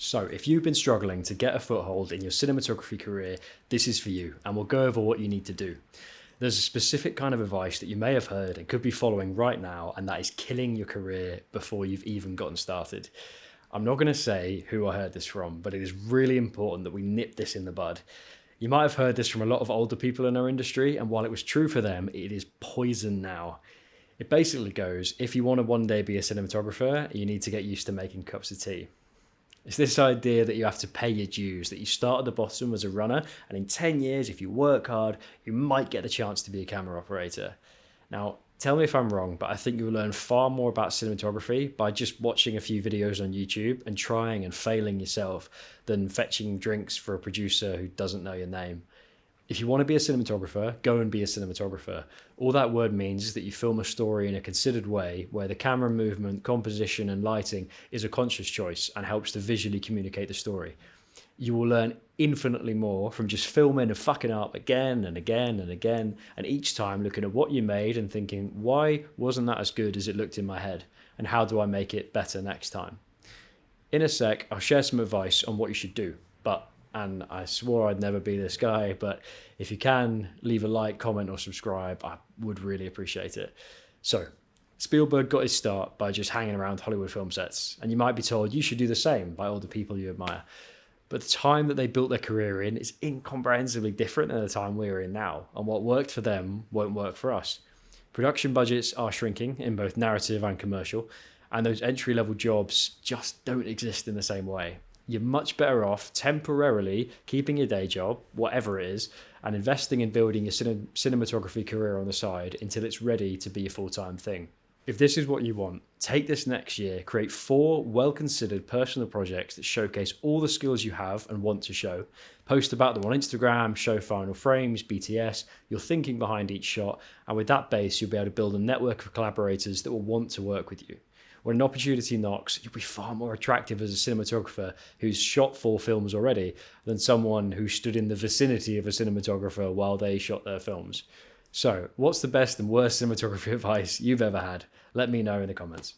So, if you've been struggling to get a foothold in your cinematography career, this is for you, and we'll go over what you need to do. There's a specific kind of advice that you may have heard and could be following right now, and that is killing your career before you've even gotten started. I'm not going to say who I heard this from, but it is really important that we nip this in the bud. You might have heard this from a lot of older people in our industry, and while it was true for them, it is poison now. It basically goes, if you want to one day be a cinematographer, you need to get used to making cups of tea. It's this idea that you have to pay your dues, that you start at the bottom as a runner, and in 10 years, if you work hard, you might get the chance to be a camera operator. Now, tell me if I'm wrong, but I think you'll learn far more about cinematography by just watching a few videos on YouTube and trying and failing yourself than fetching drinks for a producer who doesn't know your name. If you want to be a cinematographer, go and be a cinematographer. All that word means is that you film a story in a considered way where the camera movement, composition and lighting is a conscious choice and helps to visually communicate the story. You will learn infinitely more from just filming and fucking up again and again and again, and each time looking at what you made and thinking, why wasn't that as good as it looked in my head? And how do I make it better next time? In a sec, I'll share some advice on what you should do, and I swore I'd never be this guy, but if you can, leave a like, comment or subscribe. I would really appreciate it. So, Spielberg got his start by just hanging around Hollywood film sets, and you might be told you should do the same by all the people you admire. But the time that they built their career in is incomprehensibly different than the time we're in now, and what worked for them won't work for us. Production budgets are shrinking in both narrative and commercial, and those entry-level jobs just don't exist in the same way. You're much better off temporarily keeping your day job, whatever it is, and investing in building your cinematography career on the side until it's ready to be a full-time thing. If this is what you want, take this next year, create 4 well-considered personal projects that showcase all the skills you have and want to show. Post about them on Instagram, show final frames, BTS, your thinking behind each shot, and with that base, you'll be able to build a network of collaborators that will want to work with you. When an opportunity knocks, you'll be far more attractive as a cinematographer who's shot 4 films already than someone who stood in the vicinity of a cinematographer while they shot their films. So, what's the best and worst cinematography advice you've ever had? Let me know in the comments.